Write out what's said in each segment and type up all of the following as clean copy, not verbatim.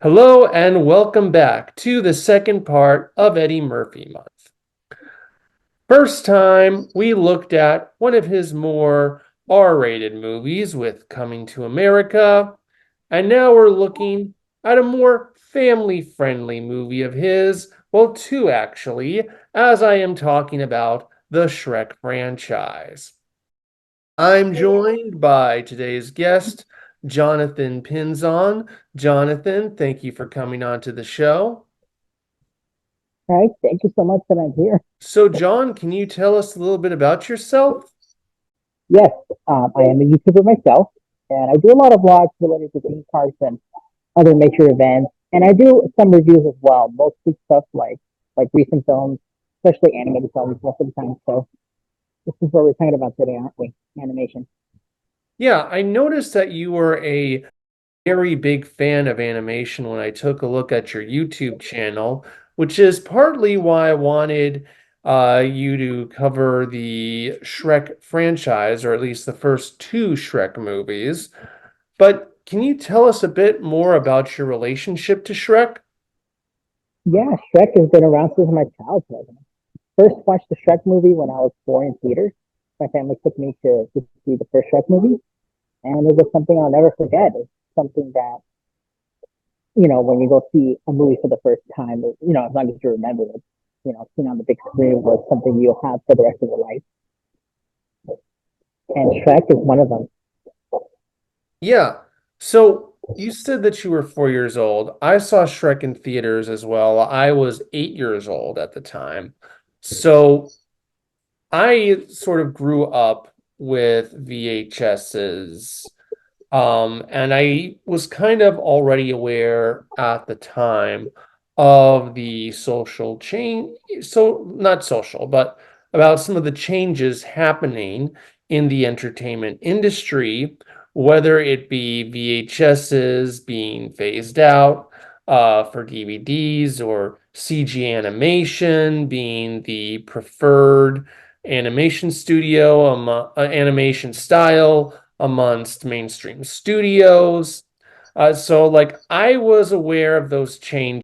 Hello and welcome back to the second part of Eddie Murphy Month. First time, we looked at one of his more R-rated movies with Coming to America, and now we're looking at a more family-friendly movie of his, well, two actually, as I am talking about the Shrek franchise. I'm joined by today's guest, Jonathan Pinzon. Jonathan, thank you for coming on to the show. All right, thank you so much that I'm here. So, John, can you tell us a little bit about yourself? Yes, I am a YouTuber myself, and I do a lot of vlogs related to theme parks and other major events, and I do some reviews as well, mostly stuff like recent films, especially animated films most of the time. So this is what we're talking about today, aren't we? Animation. Yeah, I noticed that you were a very big fan of animation when I took a look at your YouTube channel, which is partly why I wanted you to cover the Shrek franchise, or at least the first two Shrek movies. But can you tell us a bit more about your relationship to Shrek? Yeah, Shrek has been around since my childhood. First watched the Shrek movie when I was 4 in theaters. My family took me to see the first Shrek movie, and it was something I'll never forget. It's something that when you go see a movie for the first time, as long as you remember it, seeing on the big screen was something you'll have for the rest of your life. And Shrek is one of them. Yeah. So you said that you were 4 years old. I saw Shrek in theaters as well. I was 8 years old at the time. So I sort of grew up with VHSs. And I was kind of already aware at the time of the social change, so not social, but about some of the changes happening in the entertainment industry, whether it be VHSs being phased out for DVDs or CG animation being the preferred animation studio, animation style amongst mainstream studios. So like I was aware of those changes.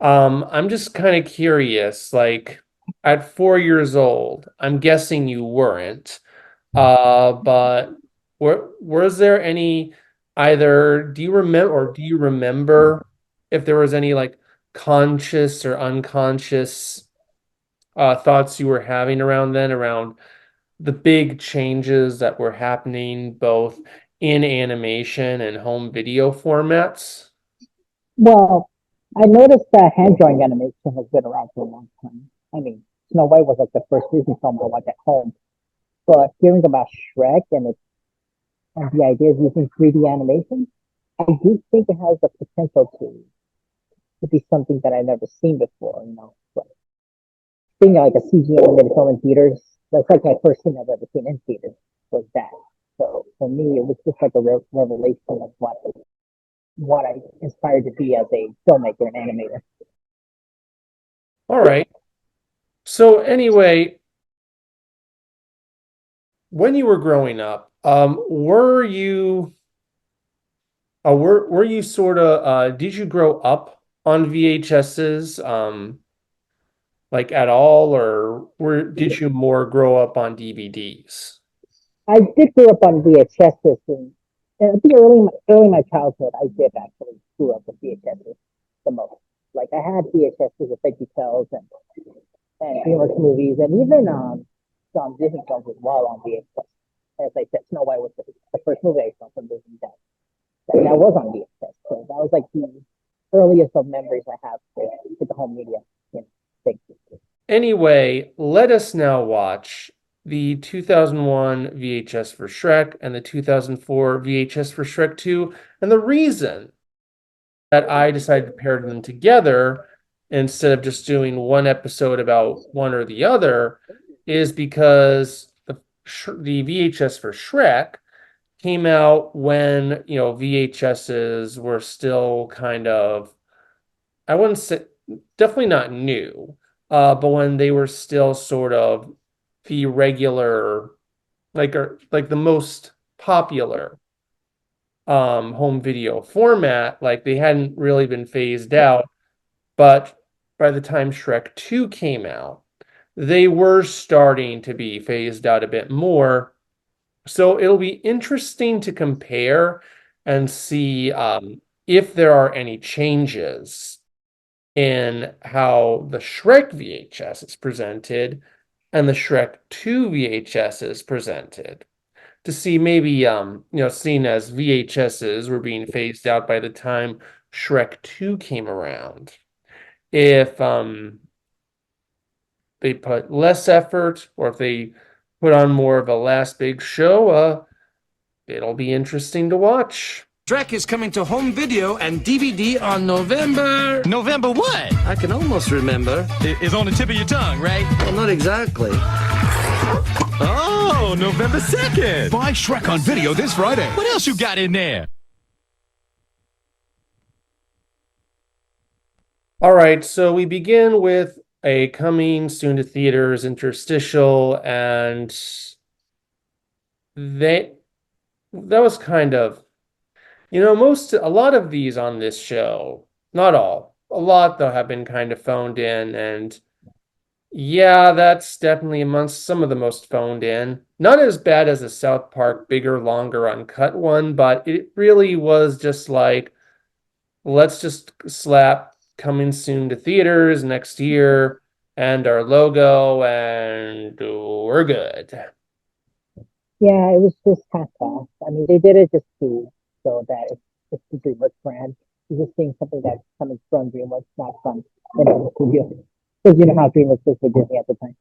I'm just kind of curious, like at 4 years old, I'm guessing you weren't. But was there any either do you remember if there was any like conscious or unconscious thoughts you were having around then around the big changes that were happening both in animation and home video formats? Well, I noticed that hand drawing animation has been around for a long time. I mean, Snow White was like the first Disney film I watched at home. But hearing about Shrek and the idea of using 3D animation, I do think it has the potential to be something that I've never seen before. But seeing like a CG animated film in theaters, that's like my first thing I've ever seen in theaters was that. So for me, it was just like a revelation of what I inspired to be as a filmmaker and animator. All right. So anyway, when you were growing up, were you sort of did you grow up on VHSs like at all, or did you more grow up on DVDs? I did grow up on VHSs, and I think early in my childhood, I did actually grew up with VHSs the most. Like I had VHSs with Veggie Tales and DreamWorks movies, and even some Disney films as well on VHS. As I said, Snow White was the first movie I saw from Disney that was on VHS. So that was like the earliest of memories I have with the home media. You know, thing. Anyway, let us now watch the 2001 VHS for Shrek and the 2004 VHS for Shrek 2. And the reason that I decided to pair them together instead of just doing one episode about one or the other is because the VHS for Shrek came out when, VHSs were still kind of, I wouldn't say, definitely not new, but when they were still sort of the regular, like the most popular home video format, like they hadn't really been phased out. But by the time Shrek 2 came out, they were starting to be phased out a bit more. So it'll be interesting to compare and see if there are any changes in how the Shrek VHS is presented and the Shrek 2 VHS is presented. To see maybe, seeing as VHSs were being phased out by the time Shrek 2 came around, if they put less effort or if they put on more of a last big show, it'll be interesting to watch. Shrek is coming to home video and DVD on November. November what? I can almost remember. It's on the tip of your tongue, right? Well, not exactly. Oh, November 2nd. Buy Shrek on video this Friday. What else you got in there? All right, so we begin with a coming soon to theaters interstitial, and they that was kind of, a lot of these on this show, not all, a lot though have been kind of phoned in, and yeah, that's definitely amongst some of the most phoned in. Not as bad as the South Park bigger, longer, uncut one, but it really was just like, let's just slap coming soon to theaters next year and our logo, and we're good. Yeah, it was just kind of fast. I mean, they did it just to show that it's the DreamWorks brand. You're just seeing something that's coming from DreamWorks, not from another studio. Because you know how DreamWorks was with Disney at the time.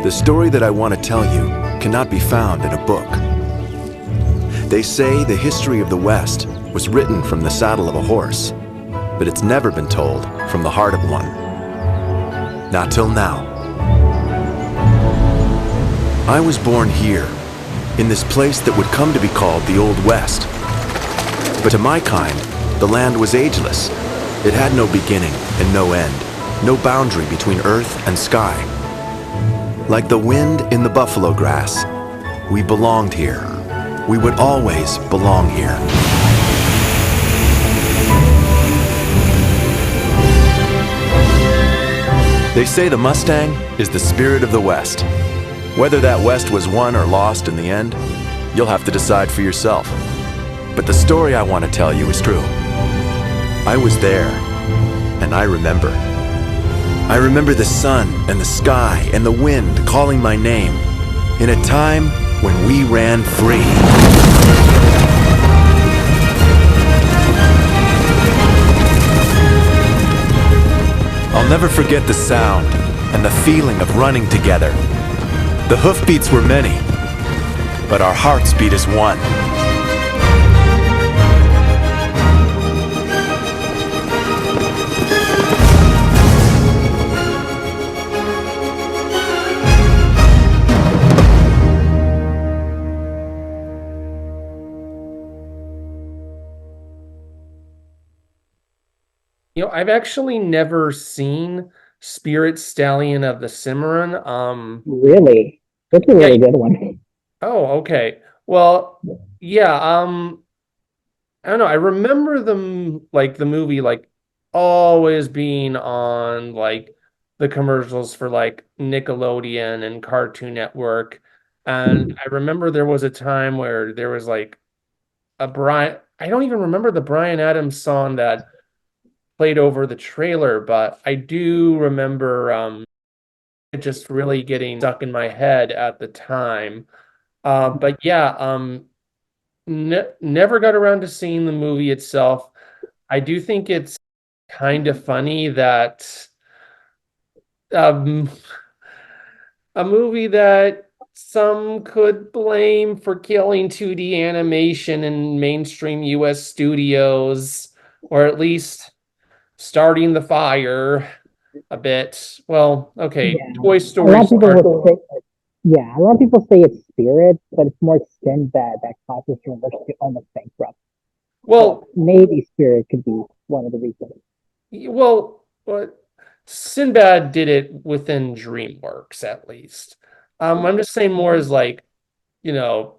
The story that I want to tell you cannot be found in a book. They say the history of the West was written from the saddle of a horse, but it's never been told from the heart of one. Not till now. I was born here, in this place that would come to be called the Old West. But to my kind, the land was ageless. It had no beginning and no end, no boundary between earth and sky. Like the wind in the buffalo grass, we belonged here. We would always belong here. They say the Mustang is the spirit of the West. Whether that West was won or lost in the end, you'll have to decide for yourself. But the story I want to tell you is true. I was there, and I remember. I remember the sun and the sky and the wind calling my name in a time when we ran free. I'll never forget the sound and the feeling of running together. The hoofbeats were many, but our hearts beat as one. I've actually never seen Spirit Stallion of the Cimarron. Really? That's a Yeah. really good one. Oh, okay. Well, yeah, I don't know. I remember the movie, like always being on like the commercials for like Nickelodeon and Cartoon Network. And I remember there was a time where there was like a Brian. I don't even remember the Bryan Adams song that played over the trailer, but I do remember it just really getting stuck in my head at the time. But yeah, never got around to seeing the movie itself. I do think it's kind of funny that um, a movie that some could blame for killing 2D animation in mainstream US studios, or at least starting the fire a bit. Well, okay, Yeah, Toy a lot Story of people started. would say, yeah, a lot of people say it's Spirit, but it's more Sinbad that causes Dreamworks to almost bankrupt. So Well, maybe Spirit could be one of the reasons. but Sinbad did it within DreamWorks at least. I'm just saying more as like, you know,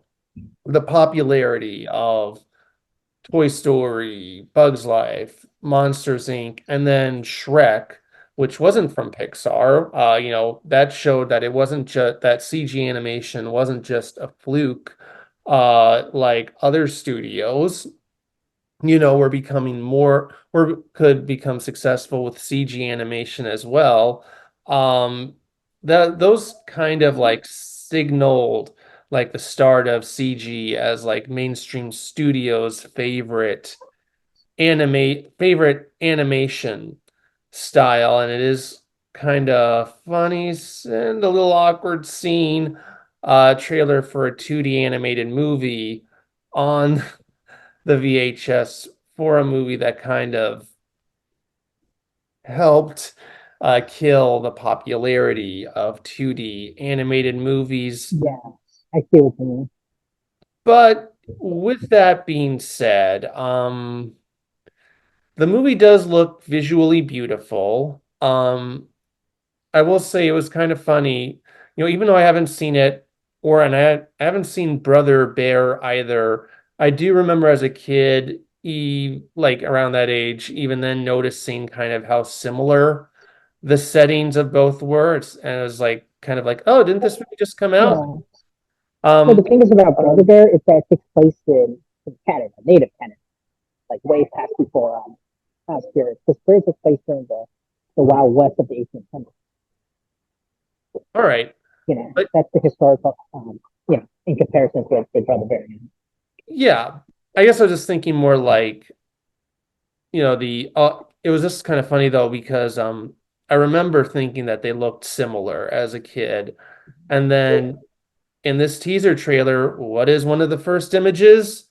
the popularity of Toy Story, Bugs Life, Monsters Inc., and then Shrek, which wasn't from Pixar. That showed that it wasn't just that CG animation wasn't just a fluke. Like other studios, were becoming more or could become successful with CG animation as well. Um, that those kind of like signaled like the start of CG as like mainstream studios' favorite animation style, and it is kind of funny and a little awkward seeing a trailer for a 2D animated movie on the VHS for a movie that kind of helped kill the popularity of 2D animated movies. Yeah, I see what you mean. But with that being said, the movie does look visually beautiful. I will say it was kind of funny, even though I haven't seen it, I haven't seen Brother Bear either. I do remember as a kid, like around that age, even then noticing kind of how similar the settings of both were. And it was like kind of like, oh, didn't this movie just come out? Yeah. Well, the Um, thing is about Brother Bear is that it takes place in Canada, native Canada, like way past before Spirit. Because Spirit takes place during the Wild West of the 1800s. all right. But That's the historical, in comparison to Brother Bear. yeah, I guess I was just thinking more like, it was just kind of funny though, because I remember thinking that they looked similar as a kid. And then in this teaser trailer, what is one of the first images?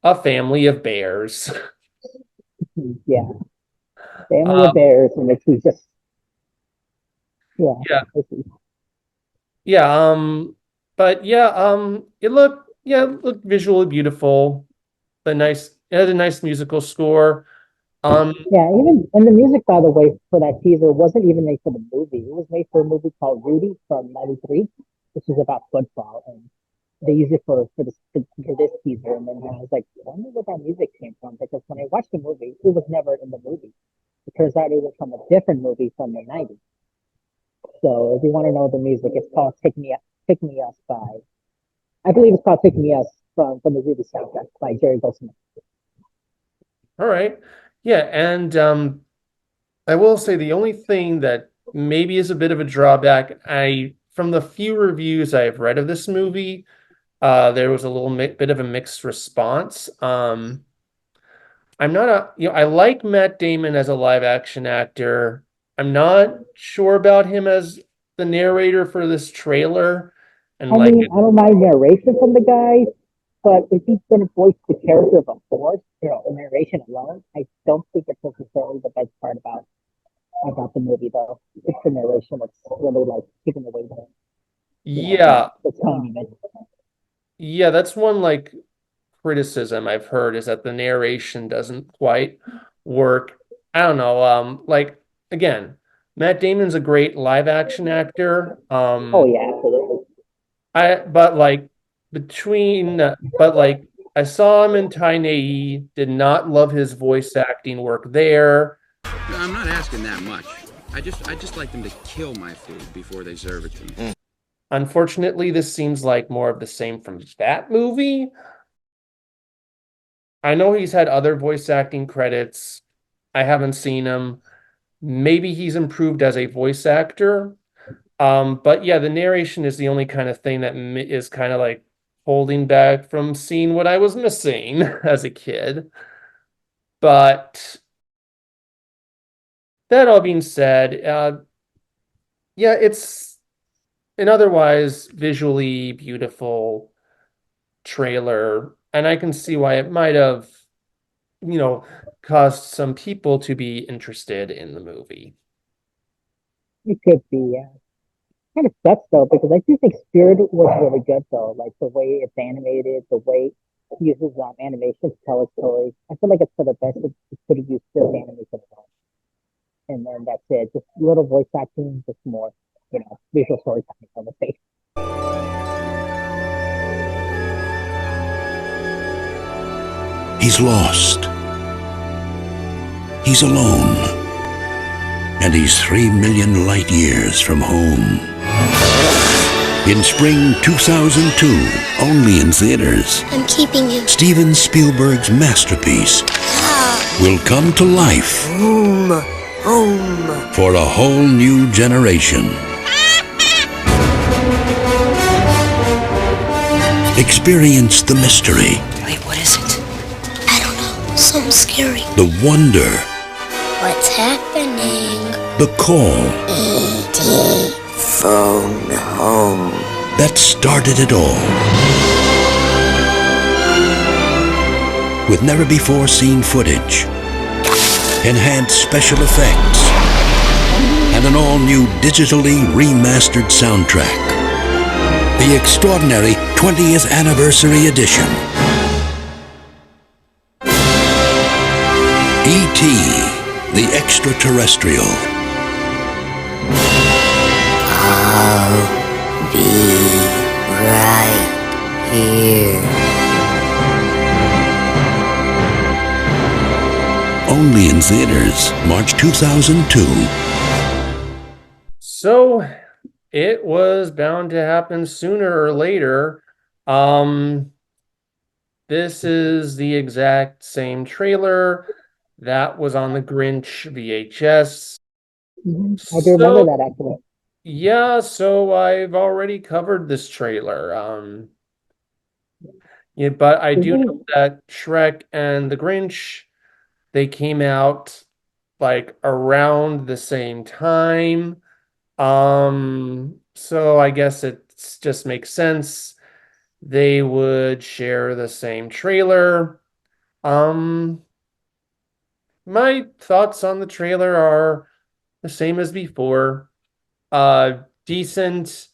A family of bears. Yeah, family of Um, bears, and it's just, yeah, yeah, I see. yeah, but yeah, it looked visually beautiful. It had a nice musical score. Um, Yeah, even and the music, by the way, for that teaser wasn't even made for the movie. It was made for a movie called Rudy from '93, which is about football, and they used it for this teaser. And then I was like, I wonder where that music came from, because when I watched the movie, it was never in the movie. It turns out it was from a different movie from the '90s. So if you want to know the music, it's called Pick Me Us by, I believe it's called Pick Me Us from the Rudy soundtrack by Jerry Goldsmith. all right. Yeah, and I will say the only thing that maybe is a bit of a drawback, from the few reviews I've read of this movie, there was a little bit of a mixed response. I'm not I like Matt Damon as a live action actor. I'm not sure about him as the narrator for this trailer. And I like, mean, I don't mind narration from the guy, but if he's going to voice the character of a horse, the narration alone, I don't think it's necessarily the best part about the movie, though. It's the narration that's really like taking away yeah, the tone of it. yeah, that's one like criticism I've heard is that the narration doesn't quite work. I don't know. Like again, Matt Damon's a great live action actor. Oh yeah, absolutely. I but like between but like I saw him in Tai, did not love his voice acting work there. I'm not asking that much. I just like them to kill my food before they serve it to me. Unfortunately, this seems like more of the same from that movie. I know he's had other voice acting credits. I haven't seen him. Maybe he's improved as a voice actor. But yeah, the narration is the only kind of thing that is kind of like holding back from seeing what I was missing as a kid. But that all being said, yeah, it's an otherwise visually beautiful trailer, and I can see why it might have, you know, caused some people to be interested in the movie. It could be, yeah. Kind of sucks though, because I do think Spirit was really good though. Like the way it's animated, the way it uses animation to tell a story. I feel like it's for the best. It's could have used Spirit animation at all. And then that's it. Just little voice acting, just more, visual storytelling on the face. He's lost. He's alone. And he's 3 million light years from home. In spring 2002, only in theaters, I'm keeping him. Steven Spielberg's masterpiece will come to life Home. for a whole new generation. Experience the mystery, Wait, what is it? I don't know. So scary. the wonder, What's happening? the call E.T. Phone home. that started it all. With never-before-seen footage, enhanced special effects, and an all-new digitally remastered soundtrack. The extraordinary 20th Anniversary Edition. E.T., the Extraterrestrial. I'll be right here. Only in theaters, March 2002. So it was bound to happen sooner or later. This is the exact same trailer that was on the Grinch VHS. I do remember that actually. Yeah, so I've already covered this trailer. Yeah, but I do know that Shrek and the Grinch, they came out like around the same time. So I guess it just makes sense they would share the same trailer. Um, my thoughts on the trailer are the same as before. Decent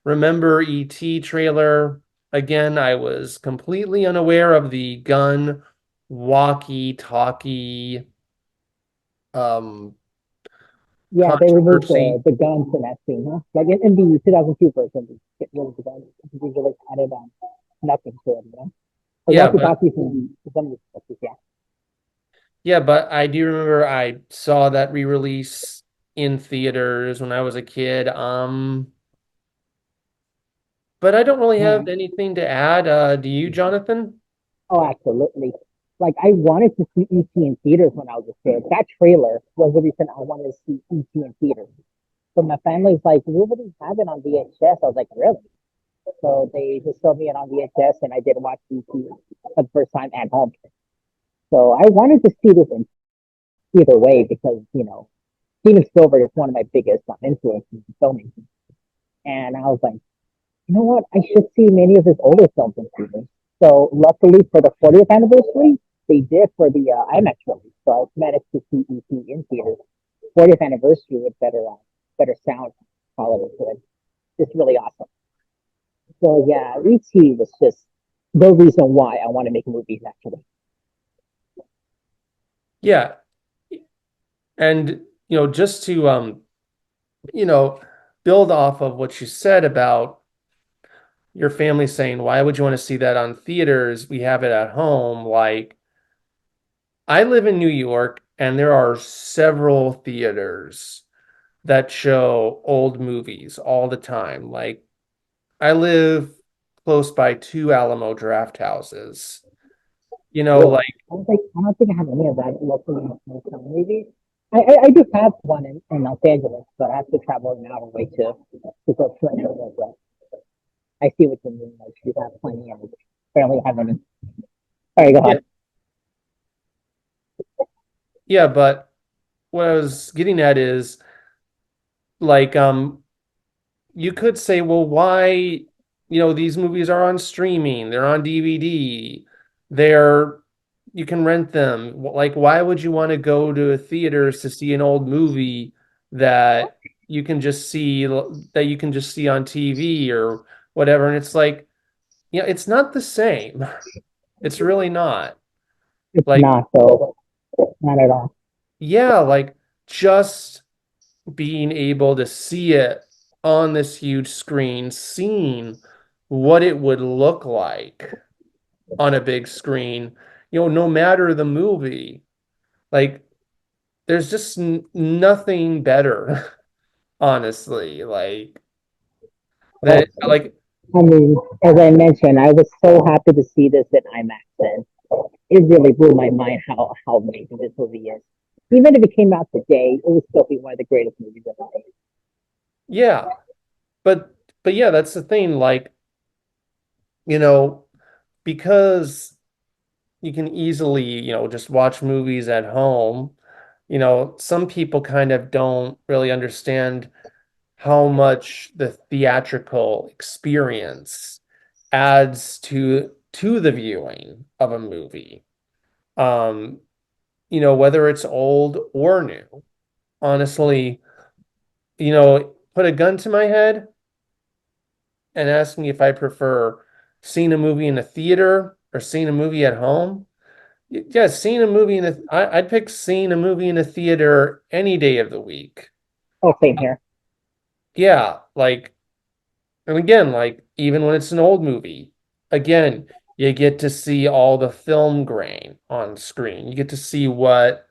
Remember ET trailer. Again, I was completely unaware of the gun walkie-talkie Yeah, they removed controversy. the guns in that scene, huh? Like in the 2002 version, they get rid of the guns. They just added nothing to it, The Yeah, but walkie-talkies in some of the yeah. yeah, but I do remember I saw that re-release in theaters when I was a kid. But I don't really have Yeah. anything to add. Do you, Jonathan? Oh, absolutely. Like I wanted to see ET in theaters when I was a kid. That trailer was the reason I wanted to see ET in theaters. But my family's like, we already have it on VHS. I was like, really? So they just showed me it on VHS, and I did watch ET for the first time at home. So I wanted to see this in either way because Steven Spielberg is one of my biggest influences in filmmaking, and I was like, you know what? I should see many of his older films in theaters. So luckily for the 40th anniversary, they did for the IMAX release. So I managed to see ET in theaters. 40th anniversary with better sound quality to it. It's really awesome. So yeah, ET was just the reason why I want to make movies actually. Yeah. And just to you know, build off of what you said about your family saying, why would you want to see that on theaters? We have it at home. Like, I live in New York, and there are several theaters that show old movies all the time. Like, I live close by two Alamo draft houses. Really? like, I don't think I have any of that locally in my town. Maybe I do have one in Los Angeles, but I have to travel an hour away to go to another. But I see what you mean. Like you have plenty and barely have any. All right, go yeah, ahead. yeah, but what I was getting at is like, you could say, well, why, these movies are on streaming, they're on DVD, they're, you can rent them. Like, why would you want to go to a theaters to see an old movie that you can just see on TV or whatever? And it's like, it's not the same. It's really not. It's Like, not though. Not at all. yeah, like just being able to see it on this huge screen, seeing what it would look like on a big screen, no matter the movie, like there's just nothing better, honestly. Like Well, that, like, I mean, as I mentioned, I was so happy to see this in IMAX, and it really blew my mind how amazing this movie is. Even if it came out today, it would still be one of the greatest movies ever made. yeah, but yeah, that's the thing. Like, you know, because you can easily, just watch movies at home. Some people kind of don't really understand how much the theatrical experience adds to the viewing of a movie. Um, whether it's old or new. Honestly, put a gun to my head and ask me if I prefer seeing a movie in a theater or seeing a movie at home. Yeah, seeing a movie I'd pick seeing a movie in a theater any day of the week. Oh, same here. Yeah, like, and again, like, even when it's an old movie, again, you get to see all the film grain on screen. You get to see what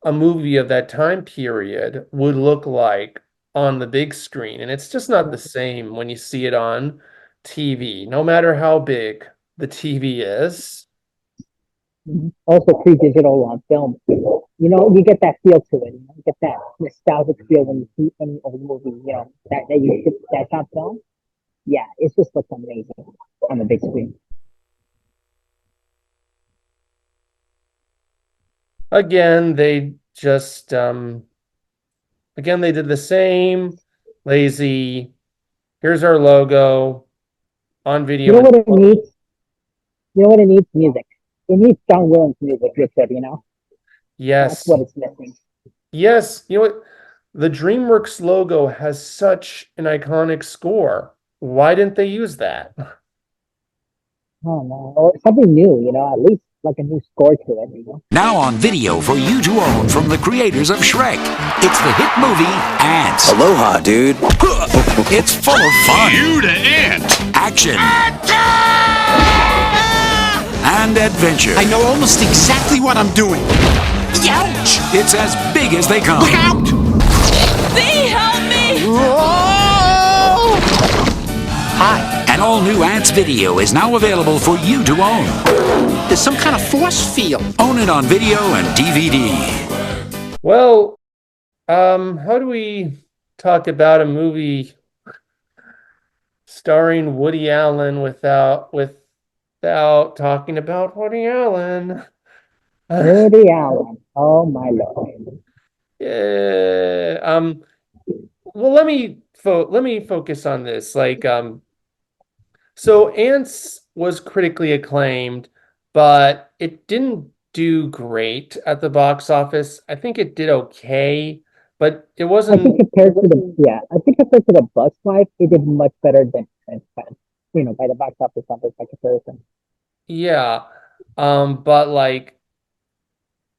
a movie of that time period would look like on the big screen. And it's just not the same when you see it on TV, no matter how big the TV is. Also, pre-digital on film. You get that feel to it. You get that nostalgic feel when you see any old movie. That you that's on film. Yeah, it just looks amazing on the big screen. Again, they just again they did the same lazy, here's our logo on You video know and what it needs? You know what it needs? Music. It needs John Williams music, Richard. That's yes. what it's missing. Yes, you know what? The DreamWorks logo has such an iconic score. Why didn't they use that? Oh no, or something new. At least like a new score to it. Now on video for you to own from the creators of Shrek. It's the hit movie Antz. Aloha, dude. It's full of fun. You to Ant. Action. And adventure. I know almost exactly what I'm doing. Ouch! It's as big as they come. Look out! Thee, help me! Hi. An all-new Antz video is now available for you to own. There's some kind of force field. Own it on video and DVD. Well, how do we talk about a movie starring Woody Allen without talking about Woody Allen? Woody Allen. Oh my lord. Yeah. Well, let me focus on this. Like, so Ants was critically acclaimed, but it didn't do great at the box office. I think it did okay, but it I think wasn't, compared to the Bus Life, it did much better than Transparent. By the box office numbers by comparison. yeah. But like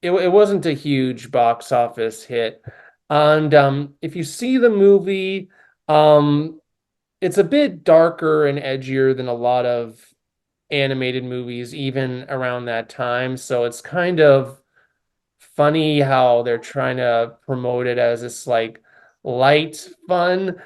it wasn't a huge box office hit. And if you see the movie, it's a bit darker and edgier than a lot of animated movies, even around that time. So it's kind of funny how they're trying to promote it as this like light, fun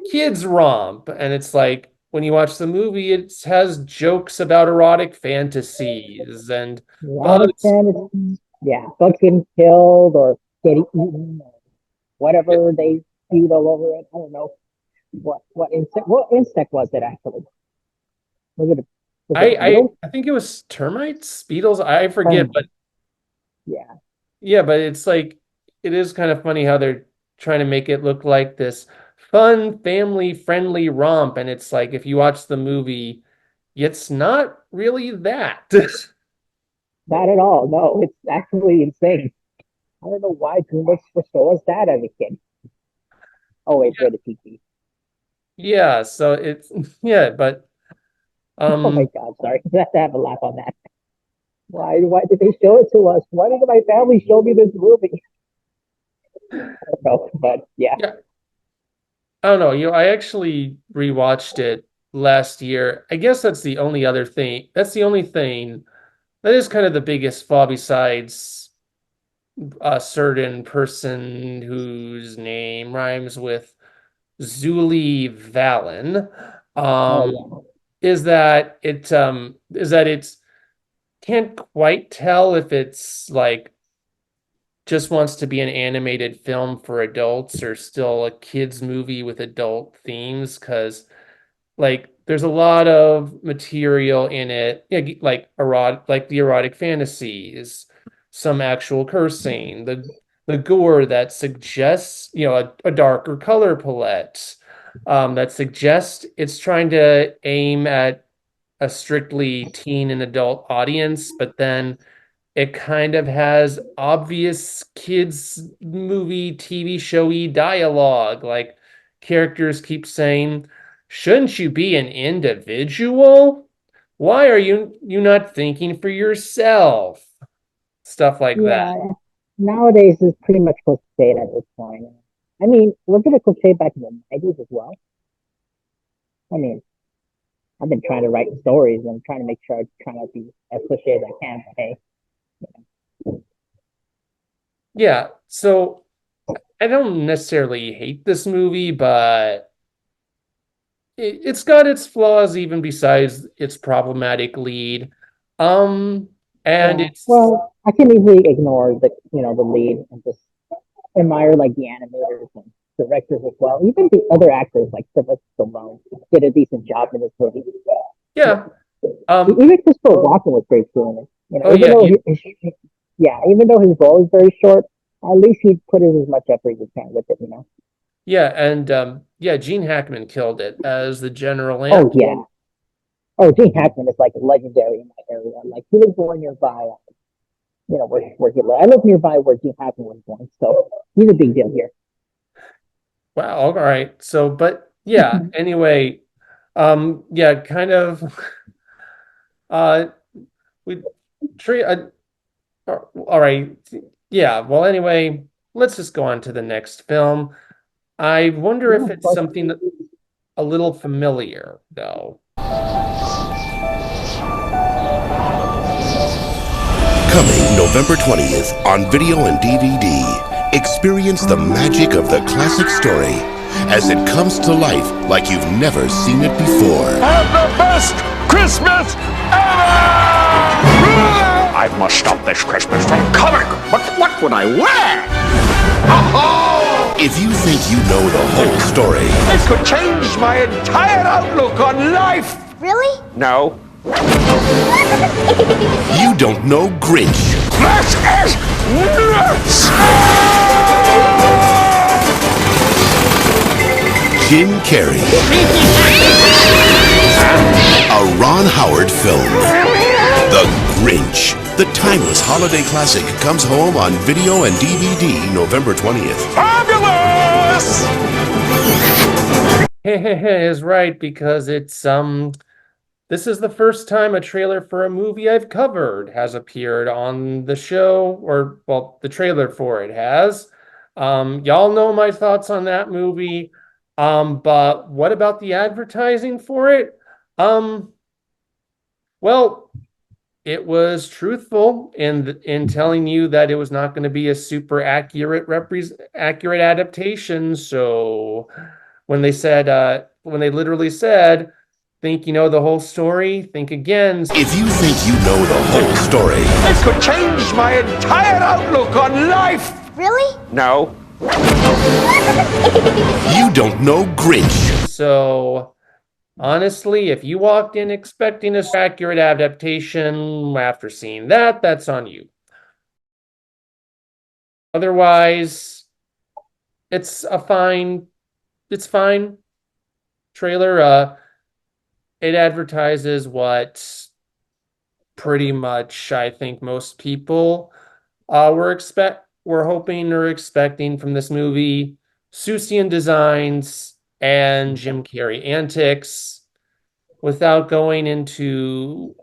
kids romp. And it's like, when you watch the movie, it has jokes about erotic fantasies and Erotic bugs. fantasy. Yeah, bugs getting killed or getting eaten or whatever they feed all over it. I don't know what insect was it actually? Was it a, was it a beetle? I think it was termites, beetles, I forget, but Termite. Yeah, yeah, but it's like it is kind of funny how they're trying to make it look like this fun, family-friendly romp, and it's like if you watch the movie, it's not really that. not at all. No, it's actually insane. I don't know why DreamWorks would show us that as a kid. Oh wait, rated PG. Yeah, so it's yeah, but Oh my um God, sorry. I have to have a laugh on that. Why did they show it to us? Why did my family show me this movie? I don't know, but yeah. yeah, I don't know, I actually rewatched it last year. I guess that's the only other thing. That's the only thing that is kind of the biggest flaw besides a certain person whose name rhymes with Zuli Valen. Oh Um, yeah. is that it's can't quite tell if it's like just wants to be an animated film for adults or still a kids movie with adult themes because like there's a lot of material in it, yeah, like like the erotic fantasies, some actual cursing, the gore that suggests, a darker color palette, that suggests it's trying to aim at a strictly teen and adult audience, but then it kind of has obvious kids movie TV showy dialogue. Like characters keep saying, "Shouldn't you be an individual? Why are you not thinking for yourself?" Stuff like that. Yeah. Nowadays it's pretty much cliched at this point. I mean, was it a cliche back in the 90s as well? I mean, I've been trying to write stories and trying to make sure I try not to be as cliche as I can, but hey. Yeah, so I don't necessarily hate this movie, but it's got its flaws even besides its problematic lead. Um, and Yeah. it's Well, I can easily ignore the lead and just admire like the animators and directors as well. Even the other actors like Sylvester Stallone did a decent job in this movie. yeah. Even Christopher Walken was great doing it. Oh Even yeah, though yeah, even though his role is very short, at least he put in as much effort as he can with it. yeah, and yeah, Gene Hackman killed it as the General Oh Ant. yeah. Oh, Gene Hackman is like legendary in my area. Like he was born nearby, where he lived. I live nearby where Gene Hackman was born, so he's a big deal here. Wow, all right. So, but yeah, anyway, yeah, kind of uh we treat all right. Yeah, well anyway, let's just go on to the next film. I wonder Yeah, if of it's course. something a little familiar though. Coming November 20th on video and DVD. Experience the magic of the classic story as it comes to life like you've never seen it before. Have the best Christmas ever! I must stop this Christmas from coming, but what would I wear? If you think you know the whole story, It could change my entire outlook on life! Really? No. you don't know Grinch. This is nuts! Jim Carrey. A Ron Howard film. The Grinch. The timeless holiday classic comes home on video and DVD November 20th. Fabulous! Is right because it's this is the first time a trailer for a movie I've covered has appeared on the show, or well, the trailer for it has. Y'all know my thoughts on that movie. But what about the advertising for it? Well, it was truthful in telling you that it was not going to be a super accurate adaptation. So when they literally said Think you know the whole story? Think again. If you think you know the whole story, This could change my entire outlook on life. Really? No. you don't know Grinch. So, honestly, if you walked in expecting a accurate adaptation after seeing that, that's on you. Otherwise, it's fine trailer. It advertises what pretty much I think most people were hoping or expecting from this movie. Seussian designs and Jim Carrey antics, without going into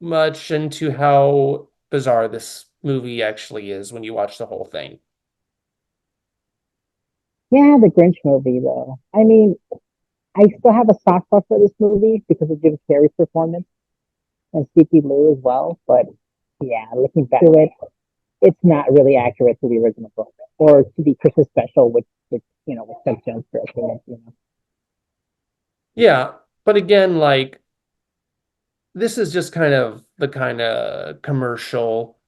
much into how bizarre this movie actually is when you watch the whole thing. Yeah, the Grinch movie, though. I mean, I still have a soft spot for this movie because of Jim Carrey's performance and Stevie Lou as well. But yeah, looking back to it, it's not really accurate to the original book or to the Christmas special, which with Doug Jones directing it. Yeah, but again, like this is just kind of the kind of commercial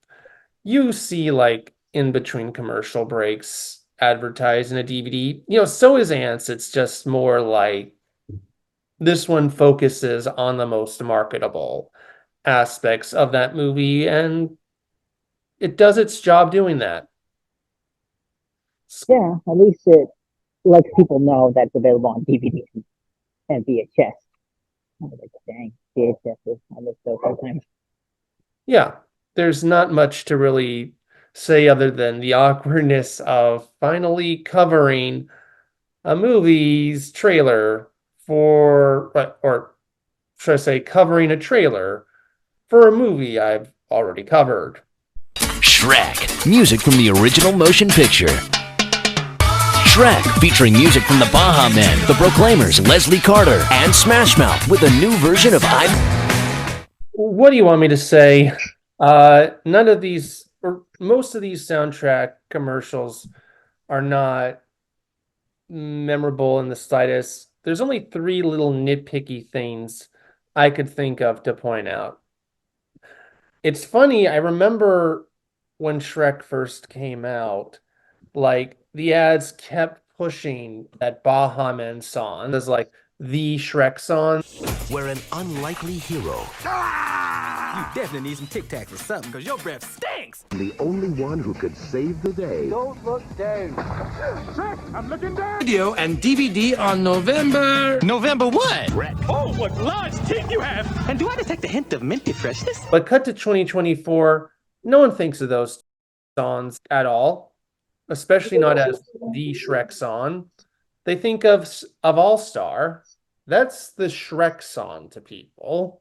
you see like in between commercial breaks advertised in a DVD. So is Antz. It's just more like this one focuses on the most marketable aspects of that movie, and it does its job doing that. Yeah, at least it lets people know that's available on DVD and VHS. I was like, dang, VHS. I miss those sometimes. Yeah, there's not much to really say other than the awkwardness of finally covering a movie's trailer or should I say, covering a trailer for a movie I've already covered. Shrek, music from the original motion picture. Shrek, featuring music from the Baha Men, the Proclaimers, Leslie Carter, and Smash Mouth with a new version of What do you want me to say? None of these, or most of these soundtrack commercials are not memorable in the slightest. There's only 3 little nitpicky things I could think of to point out. It's funny, I remember when Shrek first came out, like the ads kept pushing that Baha Men song as like the Shrek song. Where an unlikely hero You definitely need some Tic Tacs or something, because your breath stinks. The only one who could save the day. Don't look down. Shrek, I'm looking down. Video and DVD on November. November what? Oh, what large teeth you have! And do I detect a hint of minty freshness? But cut to 2024, no one thinks of those songs at all, especially not as the Shrek song. They think of All Star. That's the Shrek song to people.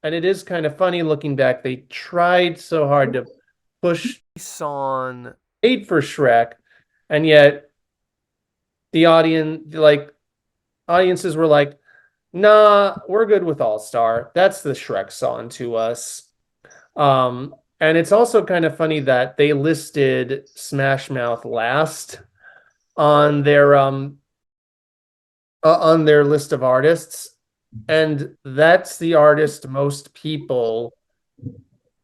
And it is kind of funny looking back. They tried so hard to push the song made for Shrek, and yet the audiences were like, nah, we're good with All Star. That's the Shrek song to us. And it's also kind of funny that they listed Smash Mouth last on their list of artists, and that's the artist most people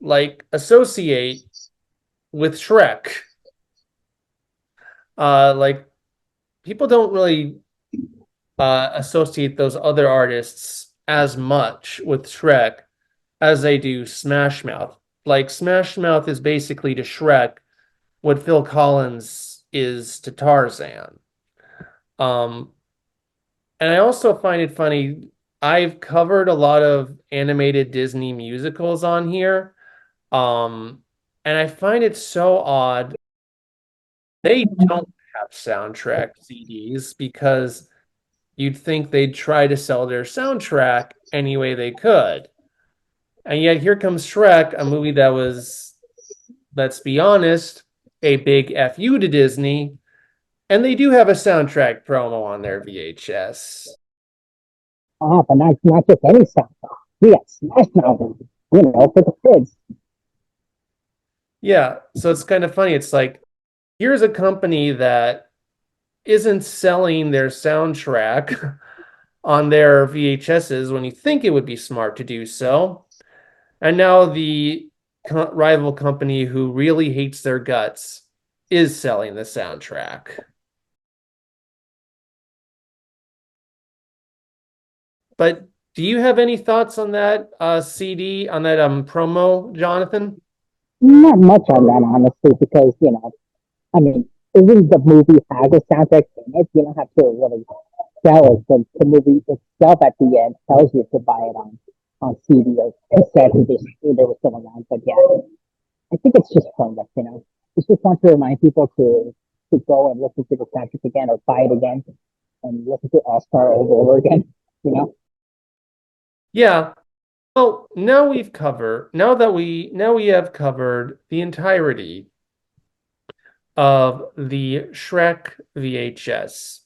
like associate with Shrek. Like people don't really associate those other artists as much with Shrek as they do Smash Mouth. Like Smash Mouth is basically to Shrek what Phil Collins is to Tarzan. And I also find it funny, I've covered a lot of animated Disney musicals on here. And I find it so odd they don't have soundtrack CDs, because you'd think they'd try to sell their soundtrack any way they could. And yet here comes Shrek, a movie that was, let's be honest, a big FU to Disney. And they do have a soundtrack promo on their VHS. Oh, but not just any soundtrack. We got Smash Mouth, for the kids. Yeah, so it's kind of funny. It's like, here's a company that isn't selling their soundtrack on their VHSs when you think it would be smart to do so. And now the rival company who really hates their guts is selling the soundtrack. But do you have any thoughts on that CD, on that promo, Jonathan? Not much on that, honestly, because, I mean, even the movie has a soundtrack in it, you don't have to really sell it. The movie itself at the end tells you to buy it on CD or cassette if they were still around. But yeah, I think it's just pointless, It's just want to remind people to go and listen to the soundtrack again or buy it again and listen to All Star over again, Yeah. Well, now we have covered the entirety of the Shrek VHS.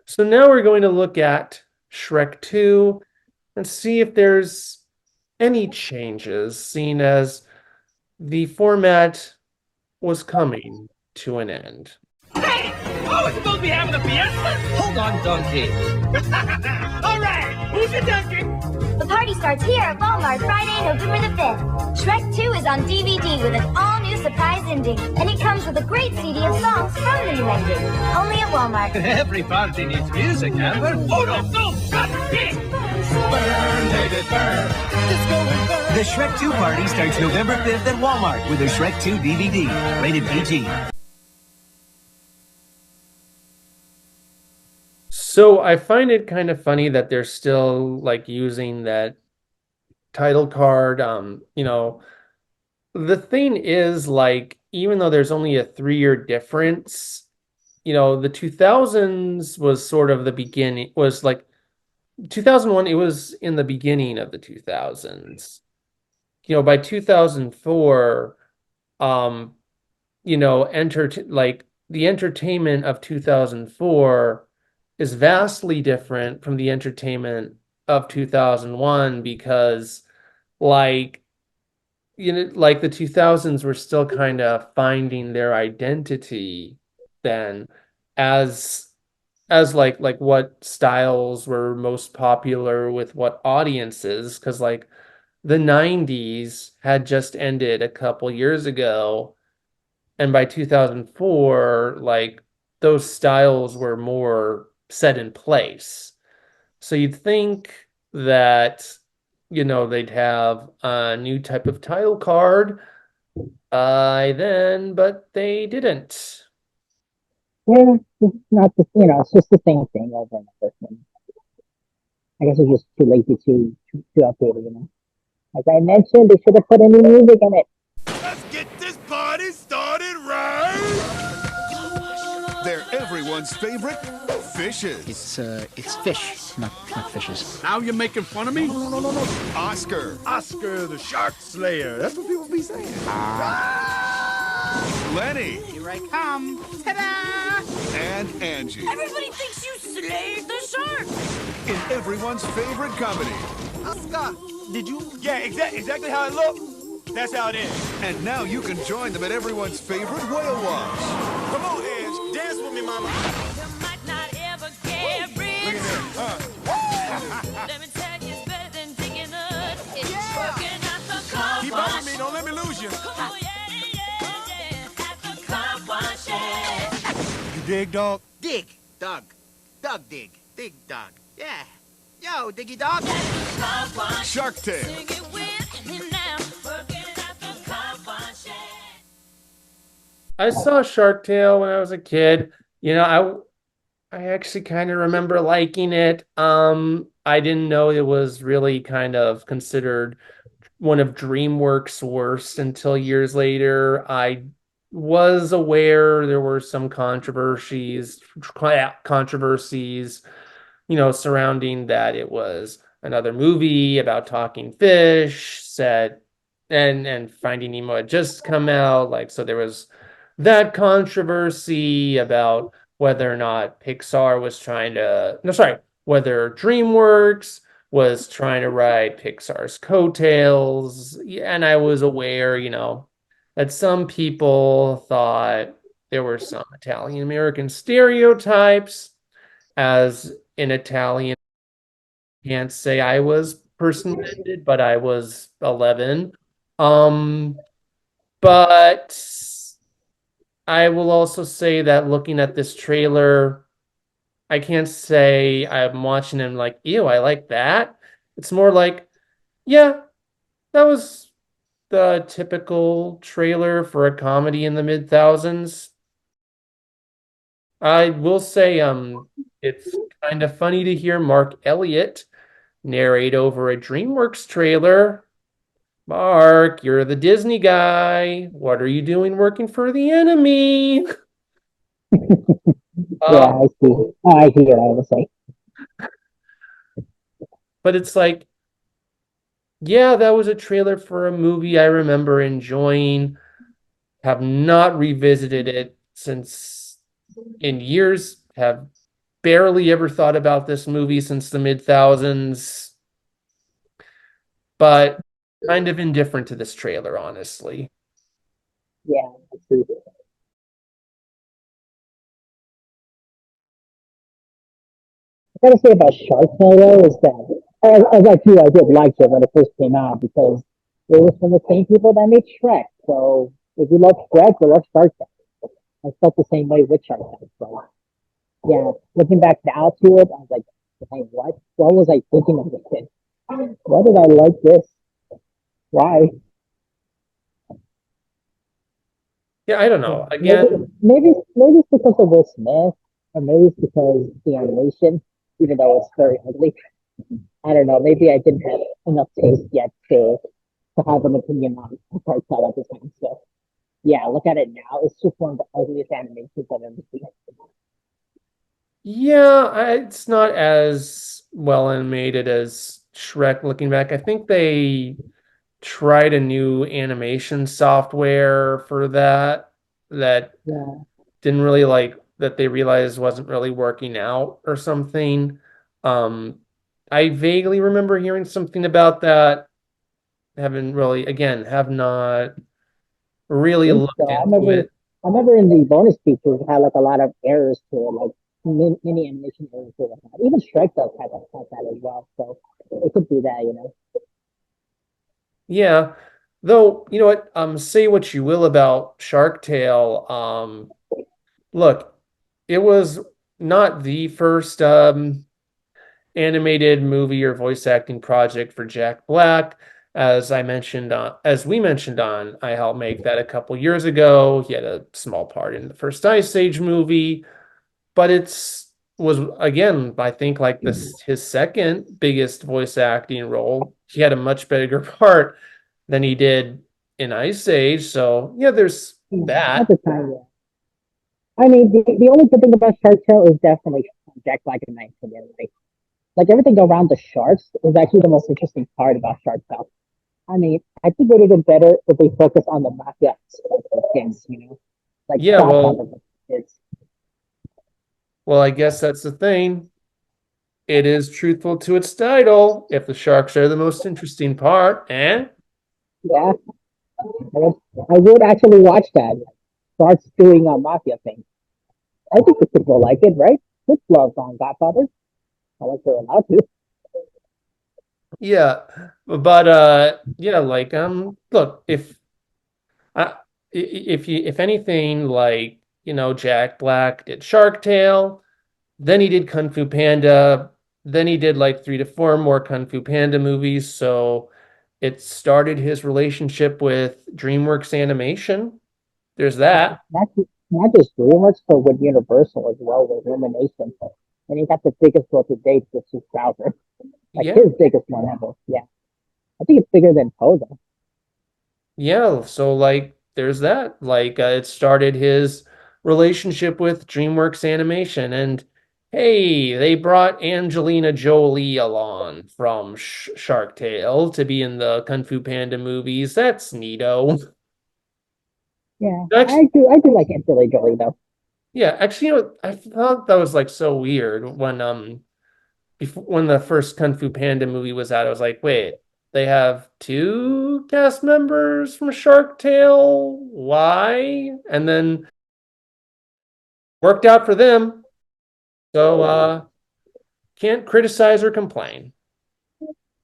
So now we're going to look at Shrek 2 and see if there's any changes, seeing as the format was coming to an end. Hey! Oh, we're supposed to be having a fiesta? Hold on, donkey. All right, who's the donkey? The party starts here at Walmart Friday, November the 5th. Shrek 2 is on DVD with an all-new surprise ending. And it comes with a great CD of songs from the new ending. Only at Walmart. Every party needs music, Amber. Oh, no, got it! Burn, David, burn. The Shrek 2 party starts November 5th at Walmart with a Shrek 2 DVD. Rated PG. So I find it kind of funny that they're still like using that title card. The thing is, like, even though there's only a 3-year difference, the 2000s was sort of the beginning, was like 2001, it was in the beginning of the 2000s. By 2004, the entertainment of 2004 is vastly different from the entertainment of 2001 because the 2000s were still kind of finding their identity then as like what styles were most popular with what audiences, because like the 90s had just ended a couple years ago, and by 2004 like those styles were more set in place. So you'd think that they'd have a new type of title card then, but they didn't. Yeah, it's not the, it's just the same thing over and over again. I guess it's just too lazy to update it, As I mentioned, they should have put any music in it. Let's get this party started right. They're everyone's favorite fishes. It's fish, not fishes. Now you're making fun of me? No. Oscar the shark slayer. That's what people be saying. Lenny. Here I come. Ta-da! And Angie. Everybody thinks you slayed the shark. In everyone's favorite comedy. Oscar, did you? Yeah, exactly how it looked. That's how it is. And now you can join them at everyone's favorite whale watch. Come on, Ange. Dance with me, mama. You might not ever get rich. Let me tell you, it's better than digging a ditch. Working at the car Keep up with me, don't let me lose you. Oh, yeah. At the car wash, yeah. You dig, dog? Dig, dog. Dog dig. Dig, dog. Yeah. Yo, diggy dog. Shark Tale. Sing it with me now. Working at the car wash, yeah. I saw Shark Tale when I was a kid. I actually kind of remember liking it. I didn't know it was really kind of considered one of DreamWorks' worst until years later. I was aware there were some controversies, surrounding that it was another movie about talking fish, said, and Finding Nemo had just come out, so there was that controversy about whether or not whether DreamWorks was trying to ride Pixar's coattails. And I was aware, that some people thought there were some Italian American stereotypes, as an Italian Can't say I was person-minded, but I was 11. Um, but I will also say that looking at this trailer, I can't say I'm watching him like, ew, I like that. It's more like, yeah, that was the typical trailer for a comedy in the mid thousands. I will say, it's kind of funny to hear Mark Elliott narrate over a DreamWorks trailer. Mark, you're the Disney guy. What are you doing working for the enemy? Yeah, I see. Oh, I hear. I was like, But it's like, yeah, that was a trailer for a movie I remember enjoying. Have not revisited it since in years. Have barely ever thought about this movie since the mid thousands, but kind of indifferent to this trailer, honestly. yeah, I see. I gotta say about Shark Tale though is that, as like you, I did like it when it first came out because it was from the same people that made Shrek. So if you love Shrek, you love Shark Tale. I felt the same way with Shark Tale. So yeah, looking back now to it, I was like, hey, what was I thinking of this kid? Why did I like this? Why? Yeah, I don't Yeah, know. maybe Again, maybe it's because of Will Smith, or maybe it's because the animation, even though it's very ugly. I don't know. Maybe I didn't have enough taste yet to have an opinion on Cartel at the time. So yeah, look at it now. It's just one of the ugliest animations I've ever seen. yeah, it's not as well animated as Shrek looking back. I think they tried a new animation software for that Yeah, didn't really like that they realized wasn't really working out or something. Um, I vaguely remember hearing something about that. Haven't really, again, have not I really think looked so. into it. I remember in the bonus features it had like a lot of errors to it, like mini animation errors to it. Even Shrek does have that as well. So it could do that, you know. Yeah. Though, you know what? Say what you will about Shark Tale. Look, it was not the first animated movie or voice acting project for Jack Black. As we mentioned on I Helped Make That a couple years ago. He had a small part in the first Ice Age movie, but it's was again, I think like this his second biggest voice acting role. He had a much bigger part than he did in Ice Age. So yeah, there's At that. the time, yeah. I mean, the only good thing about Shark Tale is definitely Jack Black and Knight for the anime. Like everything around the sharks is actually the most interesting part about Shark Tale. I mean, I think it would have been better if they focus on the mafia aspect of things, you know, like Yeah, stop on the kids. well, I guess that's the thing. It is truthful to its title. If the sharks are the most interesting part, eh? Yeah, I would actually watch that. Starts doing a mafia thing. I think the kids will like it, right? Kids love on Godfather. I like they're allowed to. Yeah, but yeah, like look, I if anything, like Jack Black did Shark Tale, then he did Kung Fu Panda, then he did like 3 to 4 more Kung Fu Panda movies. So it started his relationship with DreamWorks Animation. There's that. Not just DreamWorks, but with Universal as well with Illumination. And he got the biggest one to date, which is Bowser. Like Yeah. his biggest one ever. Yeah, I think it's bigger than Pogo. Yeah, so like there's that. Like it started his relationship with DreamWorks Animation, and hey, they brought Angelina Jolie along from Shark Tale to be in the Kung Fu Panda movies. That's neato. Yeah, Actually, I do like Angelina Jolie though. yeah, actually, I thought that was like so weird when before when the first Kung Fu Panda movie was out. I was like, wait, they have 2 cast members from Shark Tale? Why? And then worked out for them. So can't criticize or complain.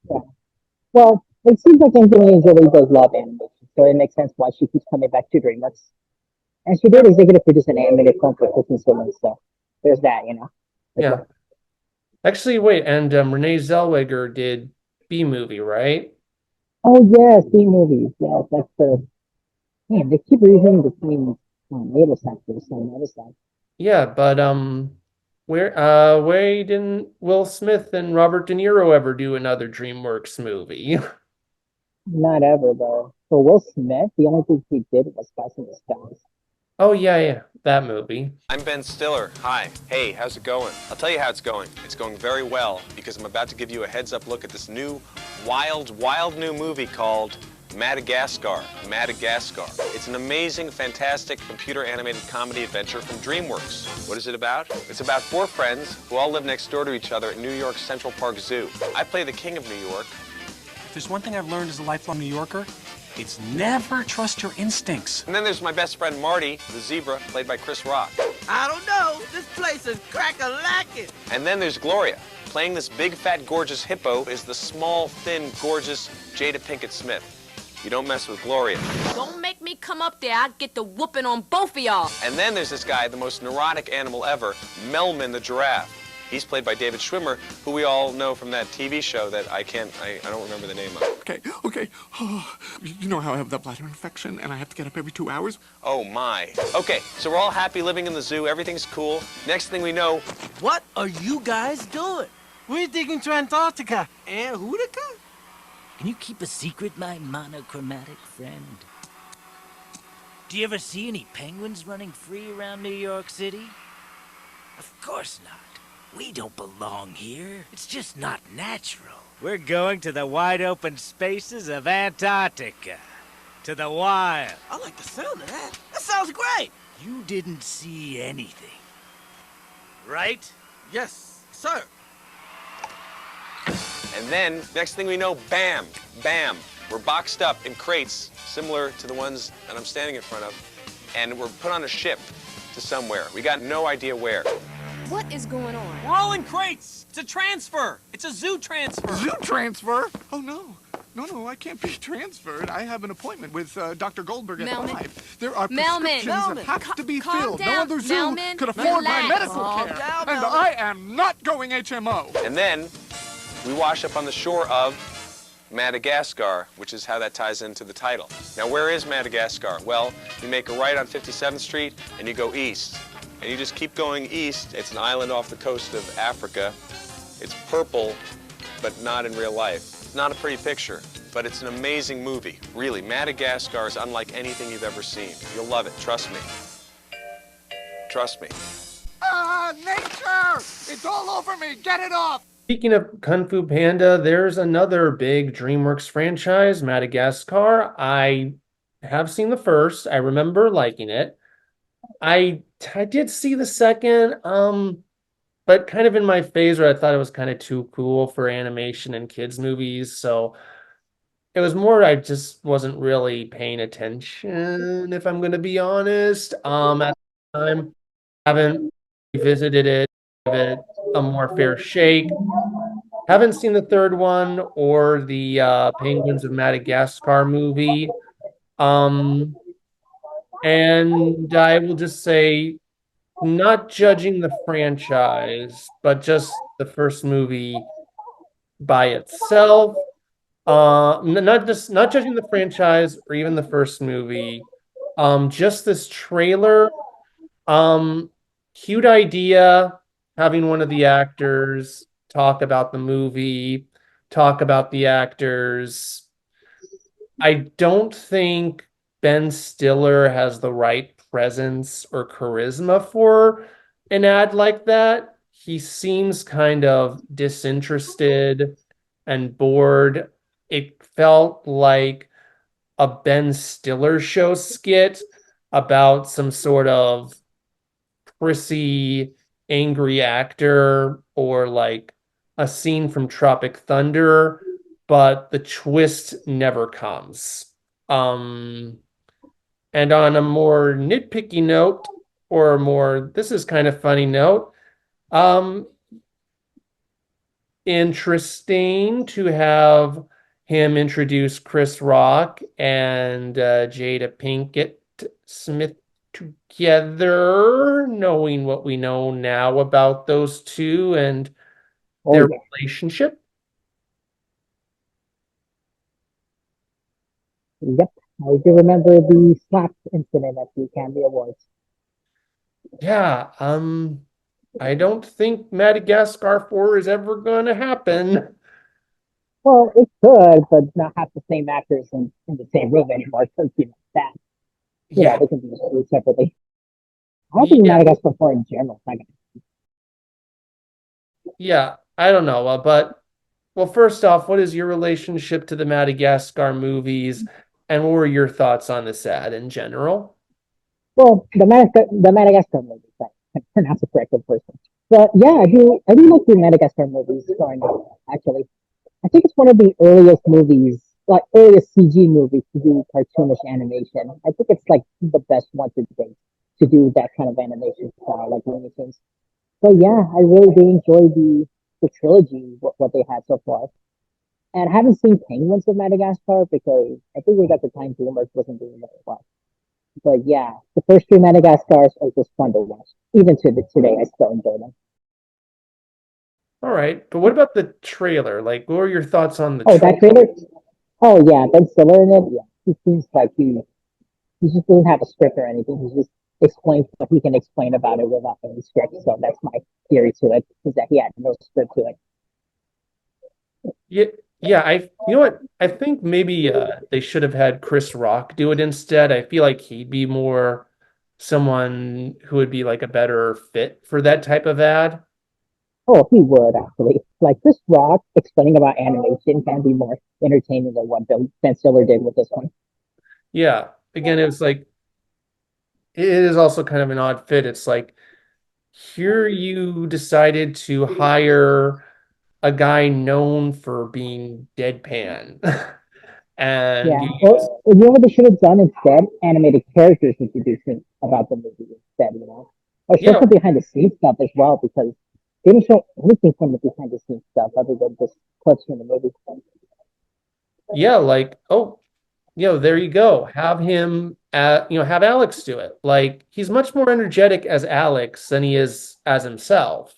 Yeah. Well, it seems like Angelina Jolie does love animation, so it makes sense why she keeps coming back to DreamWorks. And she did executive produce an animated film for Cooking Swimmer, so there's that, as Yeah. well. Actually, wait, and Renee Zellweger did B movie, right? Oh yes, B movies. Yes, that's the man. They keep reading between naval sectors, so notice that. Yeah, but where didn't Will Smith and Robert De Niro ever do another DreamWorks movie? Not ever though. For Will Smith, the only thing he did was Spice in Disguise. Oh yeah, yeah, that movie. I'm Ben Stiller. Hi. Hey, how's it going? I'll tell you how it's going. It's going very well because I'm about to give you a heads-up look at this new, wild new movie called Madagascar. Madagascar. It's an amazing, fantastic computer-animated comedy adventure from DreamWorks. What is it about? It's about 4 friends who all live next door to each other at New York's Central Park Zoo. I play the king of New York. If there's one thing I've learned as a lifelong New Yorker, it's never trust your instincts. And then there's my best friend Marty, the zebra, played by Chris Rock. I don't know. This place is crack-a-lackin'. And then there's Gloria. Playing this big, fat, gorgeous hippo is the small, thin, gorgeous Jada Pinkett Smith. You don't mess with Gloria. Don't make me come up there. I'll get the whooping on both of y'all. And then there's this guy, the most neurotic animal ever, Melman the giraffe. He's played by David Schwimmer, who we all know from that TV show that I don't remember the name of. Okay. Oh, you know how I have that bladder infection and I have to get up every 2 hours? Oh my. Okay, so we're all happy living in the zoo. Everything's cool. Next thing we know... What are you guys doing? We're digging to Antarctica. Antarctica? Can you keep a secret, my monochromatic friend? Do you ever see any penguins running free around New York City? Of course not. We don't belong here. It's just not natural. We're going to the wide open spaces of Antarctica. To the wild. I like the sound of that. That sounds great. You didn't see anything. Right? Yes, sir. And then, next thing we know, bam, bam. We're boxed up in crates, similar to the ones that I'm standing in front of, and we're put on a ship to somewhere. We got no idea where. What is going on? We're all in crates. It's a transfer. It's a zoo transfer. Zoo transfer? Oh, no. No, I can't be transferred. I have an appointment with Dr. Goldberg at 5. There are prescriptions that have to be filled. No other zoo could afford my medical care. And I am not going HMO. And then we wash up on the shore of Madagascar, which is how that ties into the title. Now, where is Madagascar? Well, you make a right on 57th Street and you go east. And you just keep going east. It's an island off the coast of Africa. It's purple, but not in real life. It's not a pretty picture, but it's an amazing movie. Really, Madagascar is unlike anything you've ever seen. You'll love it, trust me. Trust me. Nature! It's all over me! Get it off! Speaking of Kung Fu Panda, there's another big DreamWorks franchise, Madagascar. I have seen the first. I remember liking it. I did see the second, but kind of in my phase where I thought it was kind of too cool for animation and kids movies. So it was more I just wasn't really paying attention, if I'm going to be honest. At the time, haven't revisited it, give it a more fair shake. Haven't seen the third one or the Penguins of Madagascar movie. And I will just say, not judging the franchise, but just the first movie by itself. Not judging the franchise or even the first movie. Just this trailer. Cute idea, having one of the actors talk about the movie, talk about the actors. I don't think Ben Stiller has the right presence or charisma for an ad like that. He seems kind of disinterested and bored. It felt like a Ben Stiller show skit about some sort of prissy, angry actor or like a scene from Tropic Thunder, but the twist never comes. And on a more nitpicky note, or a more, this is kind of funny note, interesting to have him introduce Chris Rock and Jada Pinkett Smith together, knowing what we know now about those two and their relationship. Yep. I do remember the slap incident at the Academy Awards. Yeah, I don't think Madagascar 4 is ever going to happen. Well, it could, but not have the same actors in the same room anymore. Because that, Yeah. they can be distributed separately. I think Madagascar 4 in general. Yeah, I don't know, but well, first off, what is your relationship to the Madagascar movies, and what were your thoughts on the sad in general? Well, the Madagascar movies, I pronounce it correctly first. But yeah, I do like the Madagascar movies growing up, actually. I think it's one of the earliest movies, like earliest CG movies to do cartoonish animation. I think it's like the best one to date to do that kind of animation style, like Looney Tunes. So yeah, I really do enjoy the trilogy, what they had so far. And I haven't seen Penguins of Madagascar because I think we got the time Dreamworks wasn't doing very well. But yeah, the first three Madagascars are just fun to watch. Even to today, I still enjoy them. All right, but what about the trailer? Like, what were your thoughts on the that trailer? Oh yeah, Ben Stiller in it. Yeah, he seems like he just doesn't have a script or anything. He just explains what he can explain about it without any script. So that's my theory to it, is that he had no script to it. Yeah, yeah, you know what? I think maybe they should have had Chris Rock do it instead. I feel like he'd be more someone who would be like a better fit for that type of ad. Oh, he would actually. Like Chris Rock explaining about animation can be more entertaining than what Ben Stiller did with this one. Yeah. Again, it was like it is also kind of an odd fit. It's like here you decided to hire a guy known for being deadpan. And yeah. You know what they should have done instead? Animated characters introducing about the movie instead, Or show some behind the scenes stuff as well, because they didn't show anything from the behind the scenes stuff other than just clips from the movie. Yeah, like, there you go. Have him have Alex do it. Like he's much more energetic as Alex than he is as himself.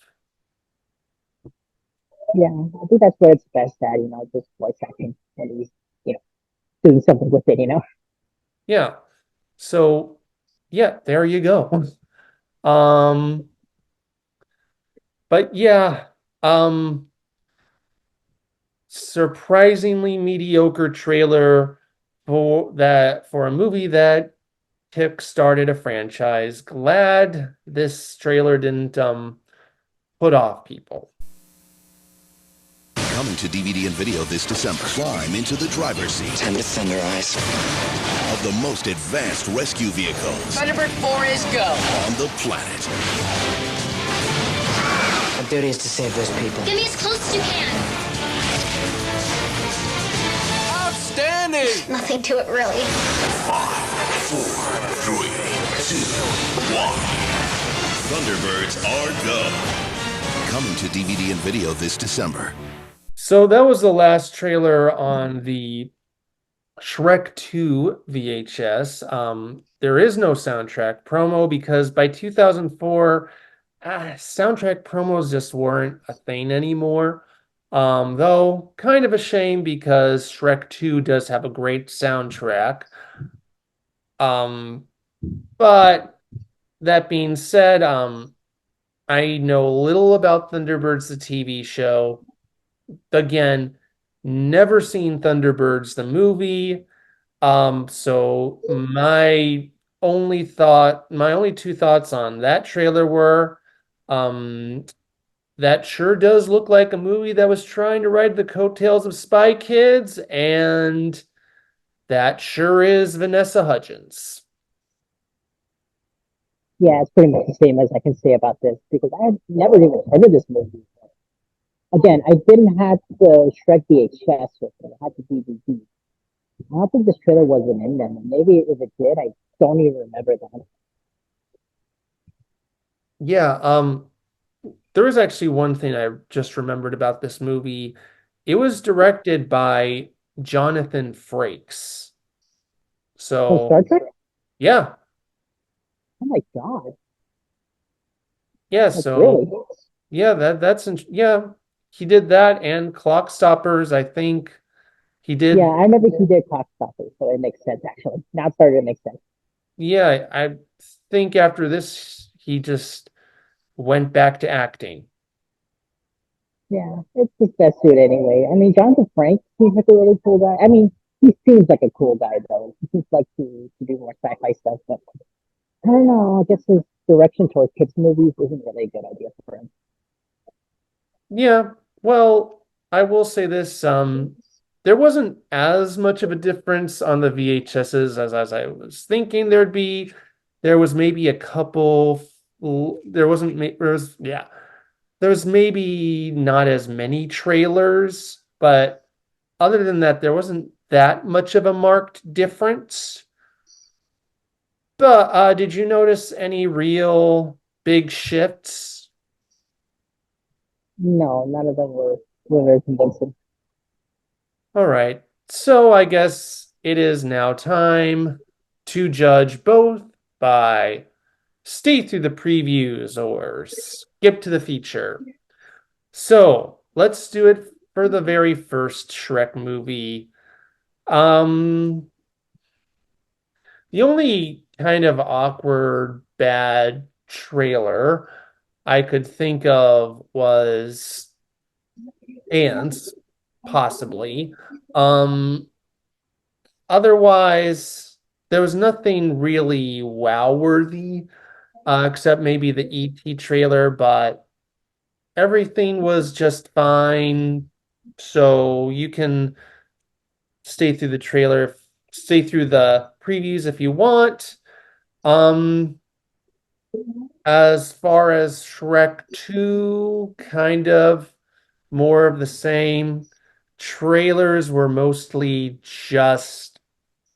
Yeah, I think that's where it's best at, just voice acting and he's, doing something with it, Yeah. So yeah, there you go. Um, but yeah, surprisingly mediocre trailer for a movie that kick-started a franchise. Glad this trailer didn't put off people. Coming to DVD and video this December. Climb into the driver's seat. Time to thunderize. Of the most advanced rescue vehicles. Thunderbird 4 is go. On the planet. Our duty is to save those people. Get me as close as you can. Outstanding! Nothing to it, really. 5, 4, 3, 2, 1. Thunderbirds are go. Coming to DVD and video this December. So that was the last trailer on the Shrek 2 VHS. There is no soundtrack promo because by 2004, soundtrack promos just weren't a thing anymore. Though kind of a shame because Shrek 2 does have a great soundtrack. But that being said, I know little about Thunderbirds, the TV show. Again, never seen Thunderbirds, the movie. So my only two thoughts on that trailer were, that sure does look like a movie that was trying to ride the coattails of Spy Kids, and that sure is Vanessa Hudgens. Yeah, it's pretty much the same as I can say about this because I had never even heard of this movie. Again, I didn't have the Shrek VHS with it. I had the DVD. I don't think this trailer wasn't in them. Maybe if it did, I don't even remember that. Yeah, there was actually one thing I just remembered about this movie. It was directed by Jonathan Frakes. Oh, So, Star Trek? yeah. Oh my God. Yeah, Like, really? so yeah, yeah, he did that and Clock Stoppers, I think he Yeah, did. I remember he did Clock Stoppers, so it makes sense actually. Now it's starting to make sense. Yeah, I think after this he just went back to acting. Yeah, it's his best suit anyway. I mean, Jonathan Frank seems like a really cool guy. I mean, he seems like a cool guy though. He seems like to do more sci-fi stuff, but I don't know. I guess his direction towards kids movies isn't really a good idea for him. Yeah, well, I will say this, there wasn't as much of a difference on the VHSs as I was thinking there'd be. There was maybe a couple, there wasn't, there was, yeah, there was maybe not as many trailers, but other than that, there wasn't that much of a marked difference. But did you notice any real big shifts? No, none of them were very convincing. All right. So I guess it is now time to judge both by stay through the previews or skip to the feature. So let's do it for the very first Shrek movie. Um, the only kind of awkward bad trailer I could think of was Antz, possibly. Um, Otherwise, there was nothing really wow-worthy, except maybe the ET trailer, but everything was just fine. So you can stay through the trailer, stay through the previews if you want. Um, as far as Shrek 2, kind of more of the same. Trailers were mostly just,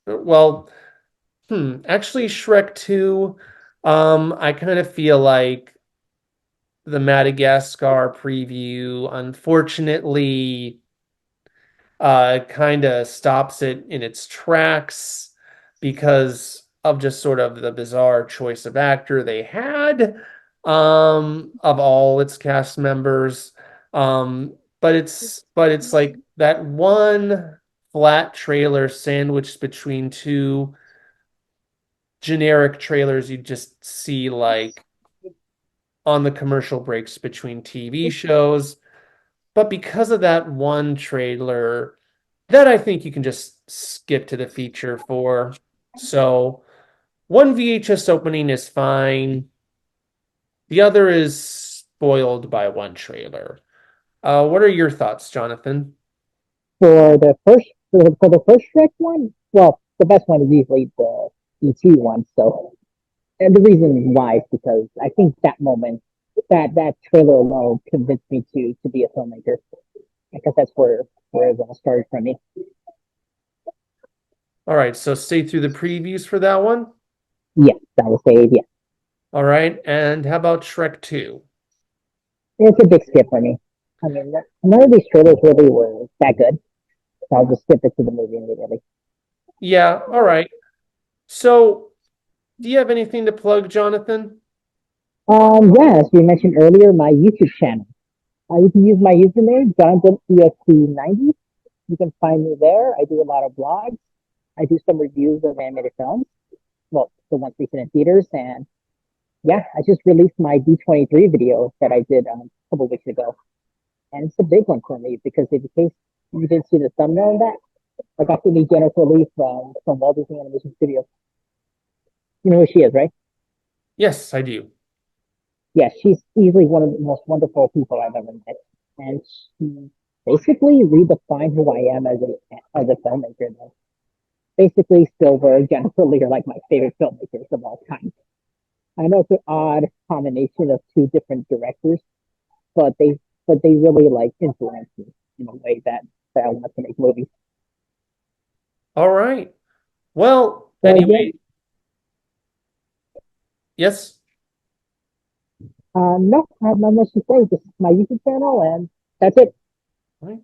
well, actually Shrek 2, I kind of feel like the Madagascar preview, unfortunately, kind of stops it in its tracks because of just sort of the bizarre choice of actor they had, of all its cast members. But it's like that one flat trailer sandwiched between two generic trailers you just see like on the commercial breaks between TV shows. But because of that one trailer, that I think you can just skip to the feature for. So one VHS opening is fine. The other is spoiled by one trailer. What are your thoughts, Jonathan? For the first Shrek one, well, the best one is easily the ET one. So, and the reason why is because I think that moment, that trailer alone convinced me to be a filmmaker. Because that's where it all started from me. All right, so stay through the previews for that one. Yes, I would say yeah. All right, and how about Shrek 2? It's a big skip for me. I mean, none of these trailers really were that good. So I'll just skip it to the movie immediately. Yeah, all right. So, do you have anything to plug, Jonathan? Yeah, as we mentioned earlier, my YouTube channel. You can use my username, JonathanESC90. You can find me there. I do a lot of vlogs. I do some reviews of animated films. Well, the ones recent in theaters. And yeah, I just released my D23 video that I did a couple weeks ago. And it's a big one for me because in case you didn't see the thumbnail of that, I got to meet Jennifer Lee from Walt Disney Animation Studios. You know who she is, right? Yes, I do. Yeah, she's easily one of the most wonderful people I've ever met. And she basically redefined who I am as a filmmaker. Though. Basically, Spielberg, Jennifer Lee are like my favorite filmmakers of all time. I know it's an odd combination of two different directors, but they really like influence me in a way that I want to make movies. All right. Well, So, anyway, yes. No, I have nothing else to say. This is my YouTube channel, and that's it. Right.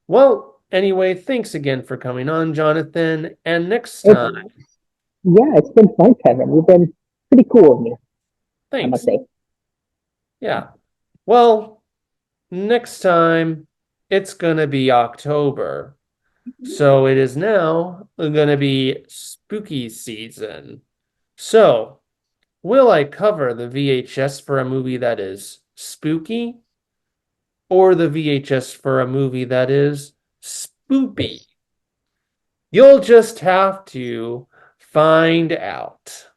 Well, anyway, thanks again for coming on, Jonathan. And next It's, time, yeah, it's been fun, Kevin. You've been pretty cool with me, I must thanks. say. Yeah. Well, next time it's gonna be October. So it is now gonna be spooky season. So, will I cover the VHS for a movie that is spooky or the VHS for a movie that is spoopy? You'll just have to find out.